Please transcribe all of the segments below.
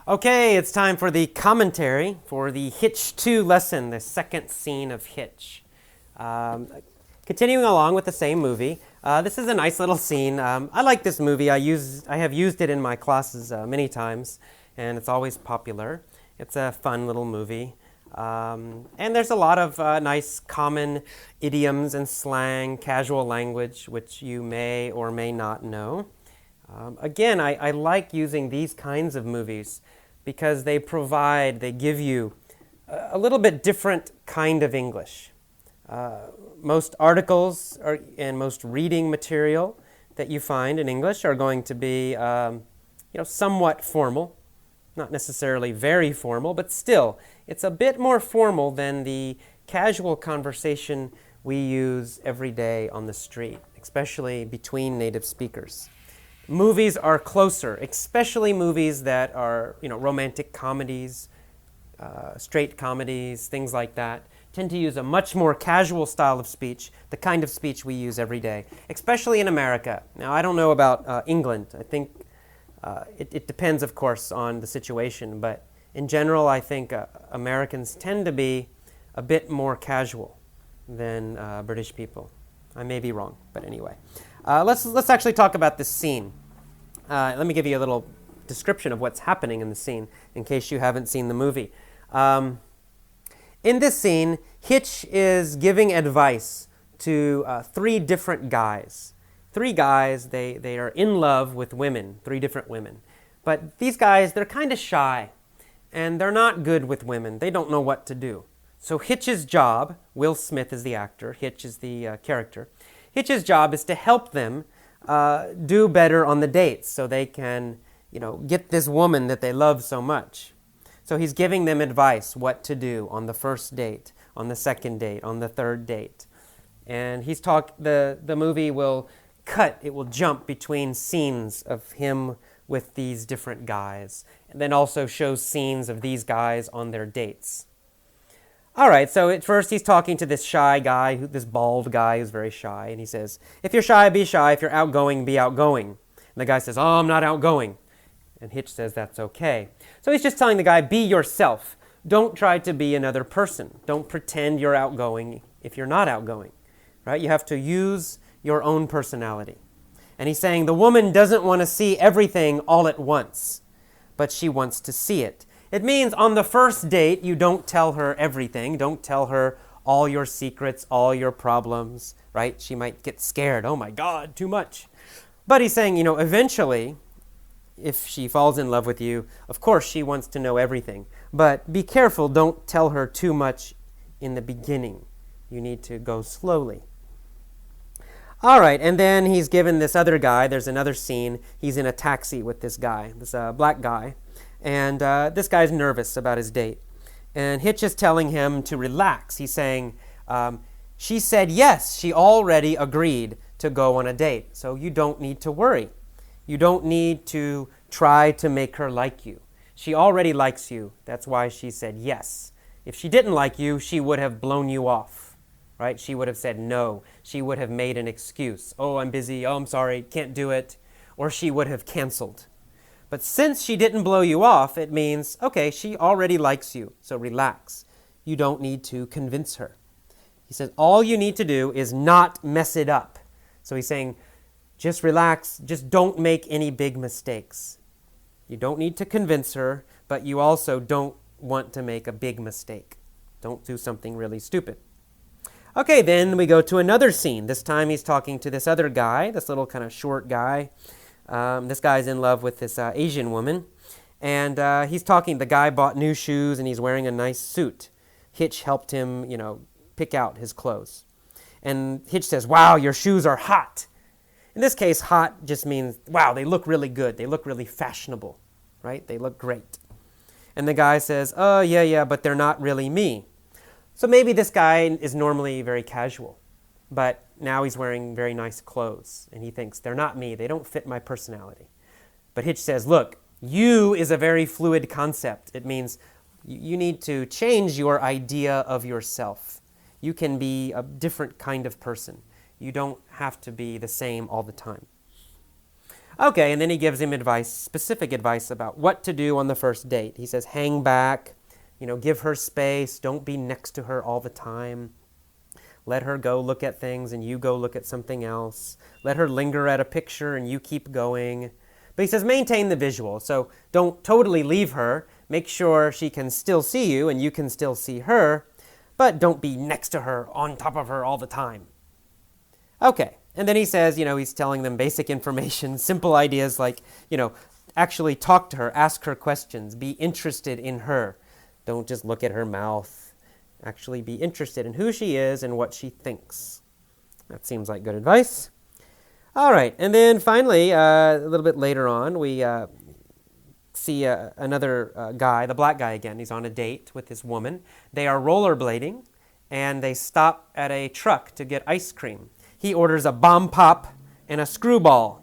Okay, it's time for the commentary for the Hitch 2 lesson, the second scene of Hitch. Um, Continuing along with the same movie, this is a nice little scene. I like this movie. I have used it in my classes many times, and it's always popular. It's a fun little movie. And there's a lot of nice common idioms and slang, casual language, which you may or may not know. Again, I like using these kinds of movies because they give you a little bit different kind of English. Most articles and most reading material that you find in English are going to be somewhat formal, not necessarily very formal, but still, it's a bit more formal than the casual conversation we use every day on the street, especially between native speakers. Movies are closer, especially movies that are, romantic comedies, straight comedies, things like that, tend to use a much more casual style of speech, the kind of speech we use every day, especially in America. Now, I don't know about England. I think it depends, of course, on the situation, but in general, I think Americans tend to be a bit more casual than British people. I may be wrong, but anyway. Let's actually talk about this scene. Let me give you a little description of what's happening in the scene, in case you haven't seen the movie. In this scene, Hitch is giving advice to three different guys. Three guys, they are in love with women, three different women. But these guys, they're kind of shy, and they're not good with women. They don't know what to do. So Hitch's job, Will Smith is the actor, Hitch is the character. Hitch's job is to help them do better on the dates so they can, get this woman that they love so much. So he's giving them advice what to do on the first date, on the second date, on the third date. And the movie will it will jump between scenes of him with these different guys, and then also shows scenes of these guys on their dates. All right, so at first he's talking to this shy guy, this bald guy who's very shy, and he says, if you're shy, be shy. If you're outgoing, be outgoing. And the guy says, oh, I'm not outgoing. And Hitch says that's okay. So he's just telling the guy, be yourself. Don't try to be another person. Don't pretend you're outgoing if you're not outgoing, right? You have to use your own personality. And he's saying the woman doesn't want to see everything all at once, but she wants to see it. It means on the first date, you don't tell her everything. Don't tell her all your secrets, all your problems, right? She might get scared. Oh my God, too much. But he's saying, eventually, if she falls in love with you, of course she wants to know everything. But be careful, don't tell her too much in the beginning. You need to go slowly. All right, and then he's given this other guy, there's another scene, he's in a taxi with this guy, this black guy. And this guy's nervous about his date. And Hitch is telling him to relax. He's saying, she said yes, she already agreed to go on a date. So you don't need to worry. You don't need to try to make her like you. She already likes you. That's why she said yes. If she didn't like you, she would have blown you off, right? She would have said no. She would have made an excuse. Oh, I'm busy. Oh, I'm sorry. Can't do it. Or she would have canceled. But since she didn't blow you off, it means, okay, she already likes you, so relax. You don't need to convince her. He says, all you need to do is not mess it up. So he's saying, just relax, just don't make any big mistakes. You don't need to convince her, but you also don't want to make a big mistake. Don't do something really stupid. Okay, then we go to another scene. This time he's talking to this other guy, this little kind of short guy. This guy's in love with this Asian woman, and he's talking. The guy bought new shoes, and he's wearing a nice suit. Hitch helped him, pick out his clothes. And Hitch says, wow, your shoes are hot. In this case, hot just means, wow, they look really good. They look really fashionable, right? They look great. And the guy says, oh, yeah, but they're not really me. So maybe this guy is normally very casual, but now he's wearing very nice clothes, and he thinks, they're not me, they don't fit my personality. But Hitch says, look, you is a very fluid concept. It means you need to change your idea of yourself. You can be a different kind of person. You don't have to be the same all the time. Okay, and then he gives him advice, specific advice about what to do on the first date. He says, hang back, give her space, don't be next to her all the time. Let her go look at things and you go look at something else. Let her linger at a picture and you keep going. But he says maintain the visual, so don't totally leave her. Make sure she can still see you and you can still see her, but don't be next to her, on top of her all the time. Okay, and then he says, he's telling them basic information, simple ideas like, actually talk to her, ask her questions, be interested in her. Don't just look at her mouth. Actually be interested in who she is and what she thinks. That seems like good advice. All right, and then finally, a little bit later on, we see another guy, the black guy again. He's on a date with this woman. They are rollerblading, and they stop at a truck to get ice cream. He orders a bomb pop and a screwball.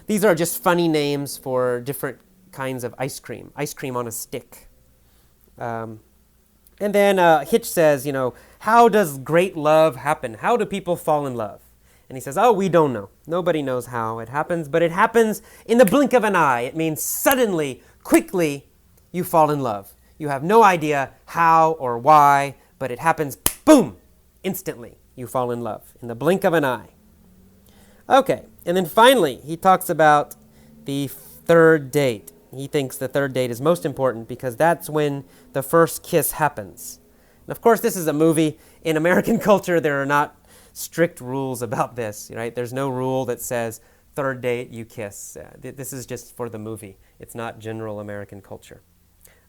These are just funny names for different kinds of ice cream on a stick. And then Hitch says, how does great love happen? How do people fall in love? And he says, we don't know. Nobody knows how it happens, but it happens in the blink of an eye. It means suddenly, quickly, you fall in love. You have no idea how or why, but it happens, boom, instantly. You fall in love in the blink of an eye. Okay, and then finally, he talks about the third date. He thinks the third date is most important because that's when the first kiss happens. And of course, this is a movie. In American culture, there are not strict rules about this, right? There's no rule that says third date, you kiss. This is just for the movie. It's not general American culture.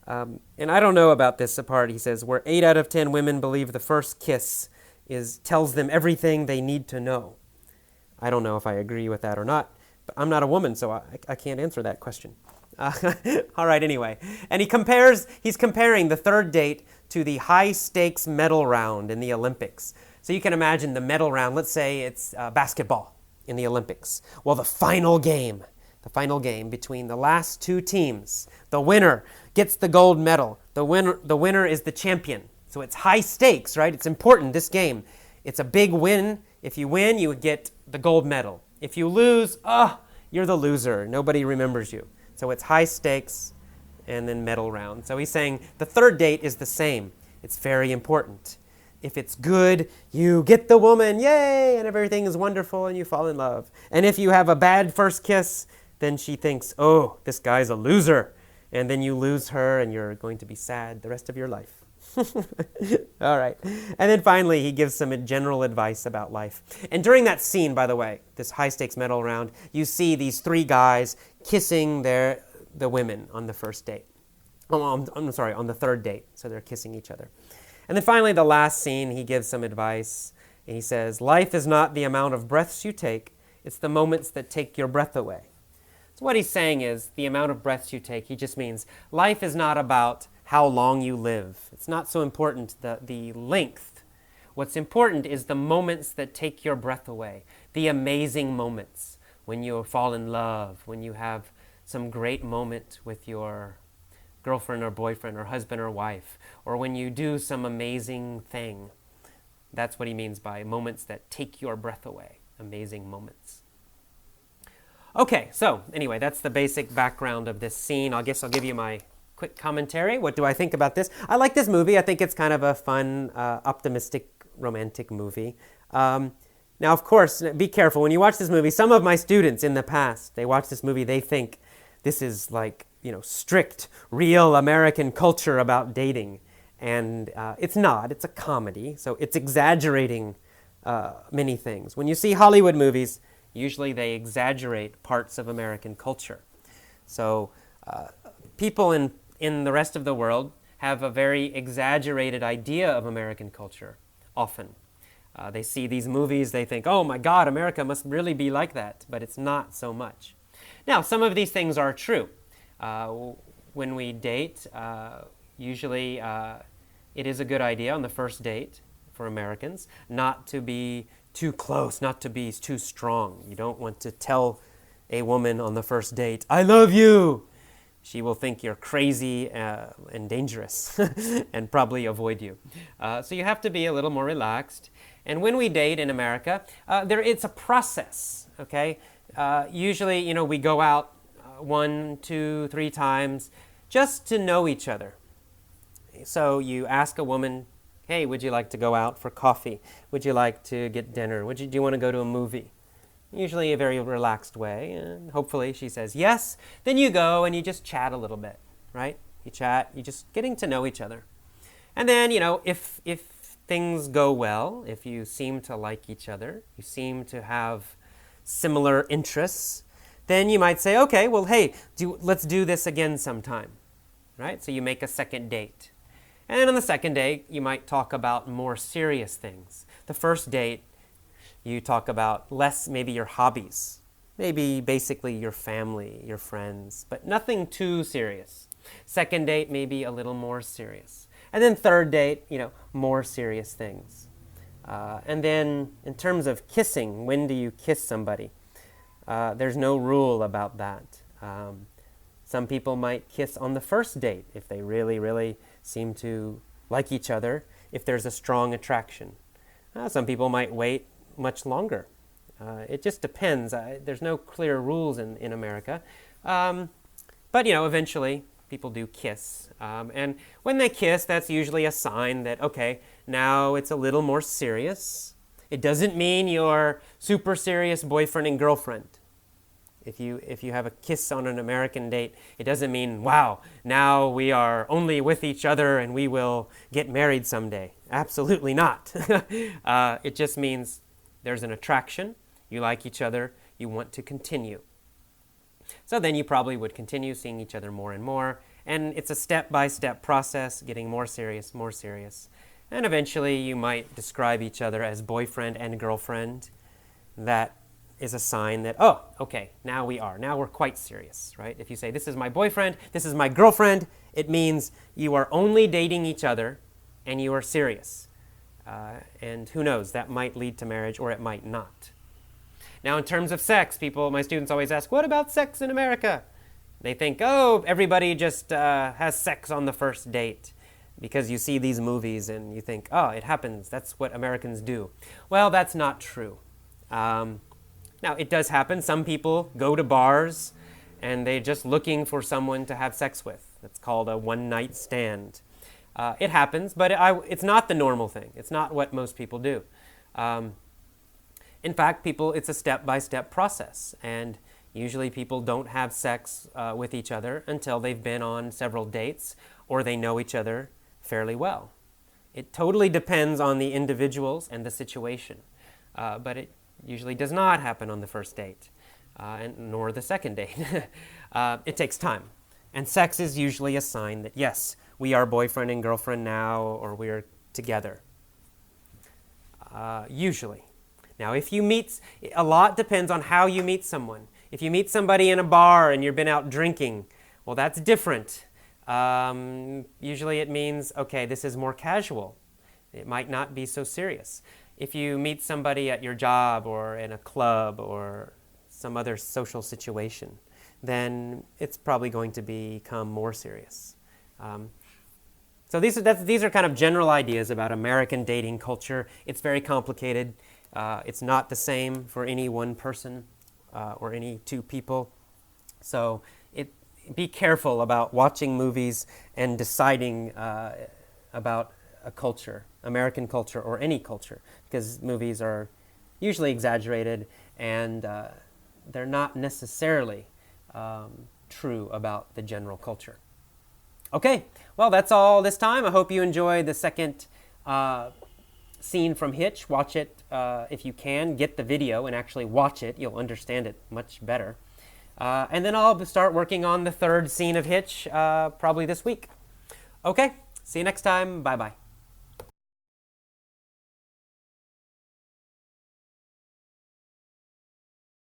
And I don't know about this part. He says, where 8 out of 10 women believe the first kiss tells them everything they need to know. I don't know if I agree with that or not, but I'm not a woman, so I can't answer that question. All right, anyway. And he's comparing the third date to the high-stakes medal round in the Olympics. So you can imagine the medal round, let's say it's basketball in the Olympics. Well, the final game between the last two teams, the winner gets the gold medal. The winner is the champion. So it's high stakes, right? It's important, this game. It's a big win. If you win, you get the gold medal. If you lose, you're the loser. Nobody remembers you. So it's high stakes and then medal round. So he's saying the third date is the same. It's very important. If it's good, you get the woman, yay, and everything is wonderful and you fall in love. And if you have a bad first kiss, then she thinks, this guy's a loser. And then you lose her and you're going to be sad the rest of your life. All right. And then finally, he gives some general advice about life. And during that scene, by the way, this high-stakes medal round, you see these 3 guys kissing the women on the first date. On the third date. So they're kissing each other. And then finally, the last scene, he gives some advice. And he says, life is not the amount of breaths you take. It's the moments that take your breath away. So what he's saying is the amount of breaths you take. He just means life is not about how long you live. It's not so important, the length. What's important is the moments that take your breath away. The amazing moments when you fall in love, when you have some great moment with your girlfriend or boyfriend or husband or wife, or when you do some amazing thing. That's what he means by moments that take your breath away, amazing moments. Okay, so anyway, that's the basic background of this scene. I guess I'll give you my quick commentary. What do I think about this? I like this movie. I think it's kind of a fun, optimistic, romantic movie. Now, of course, be careful. When you watch this movie, some of my students in the past, they watch this movie, they think this is like, strict, real American culture about dating. And it's not. It's a comedy, so it's exaggerating many things. When you see Hollywood movies, usually they exaggerate parts of American culture. So people in the rest of the world have a very exaggerated idea of American culture, often. They see these movies, they think, oh my God, America must really be like that, but it's not so much. Now, some of these things are true. When we date, usually it is a good idea on the first date for Americans not to be too close, not to be too strong. You don't want to tell a woman on the first date, I love you. She will think you're crazy and dangerous and probably avoid you. So you have to be a little more relaxed. And when we date in America, it's a process, okay? Usually, we go out 1, 2, 3 times just to know each other. So you ask a woman, hey, would you like to go out for coffee? Would you like to get dinner? Do you want to go to a movie? Usually a very relaxed way, and hopefully she says yes. Then you go and you just chat a little bit, right? You chat, you're just getting to know each other. And then, if things go well, if you seem to like each other, you seem to have similar interests, then you might say, okay, well, hey, let's do this again sometime, right? So you make a second date. And on the second date, you might talk about more serious things. The first date, you talk about less maybe your hobbies, maybe basically your family, your friends, but nothing too serious. Second date, maybe a little more serious. And then third date, more serious things. And then in terms of kissing, when do you kiss somebody? There's no rule about that. Some people might kiss on the first date if they really, really seem to like each other, if there's a strong attraction. Some people might wait much longer. It just depends. There's no clear rules in America. But, eventually people do kiss. And when they kiss, that's usually a sign that, okay, now it's a little more serious. It doesn't mean you're super serious boyfriend and girlfriend. If you have a kiss on an American date, it doesn't mean, wow, now we are only with each other and we will get married someday. Absolutely not. It just means there's an attraction, you like each other, you want to continue. So then you probably would continue seeing each other more and more, and it's a step-by-step process, getting more serious, and eventually you might describe each other as boyfriend and girlfriend. That is a sign that, oh, okay, now we're quite serious, right? If you say, this is my boyfriend, this is my girlfriend, it means you are only dating each other and you are serious. And who knows, that might lead to marriage or it might not. Now, in terms of sex, my students always ask, what about sex in America? They think, oh, everybody just has sex on the first date because you see these movies and you think, oh, it happens, that's what Americans do. Well, that's not true. Now, it does happen. Some people go to bars and they're just looking for someone to have sex with. That's called a one-night stand. It happens, but it's not the normal thing. It's not what most people do. In fact, it's a step-by-step process, and usually people don't have sex with each other until they've been on several dates or they know each other fairly well. It totally depends on the individuals and the situation, but it usually does not happen on the first date, nor the second date. It takes time. And sex is usually a sign that, yes, we are boyfriend and girlfriend now, or we're together. Usually. Now, a lot depends on how you meet someone. If you meet somebody in a bar and you've been out drinking, well, that's different. Usually it means, okay, this is more casual. It might not be so serious. If you meet somebody at your job or in a club or some other social situation, then it's probably going to become more serious. So these are kind of general ideas about American dating culture. It's very complicated. It's not the same for any one person or any two people. So be careful about watching movies and deciding about a culture, American culture or any culture, because movies are usually exaggerated and they're not necessarily true about the general culture. Okay, well, that's all this time. I hope you enjoyed the second scene from Hitch. Watch it if you can. Get the video and actually watch it. You'll understand it much better. And then I'll start working on the third scene of Hitch probably this week. Okay, see you next time. Bye-bye.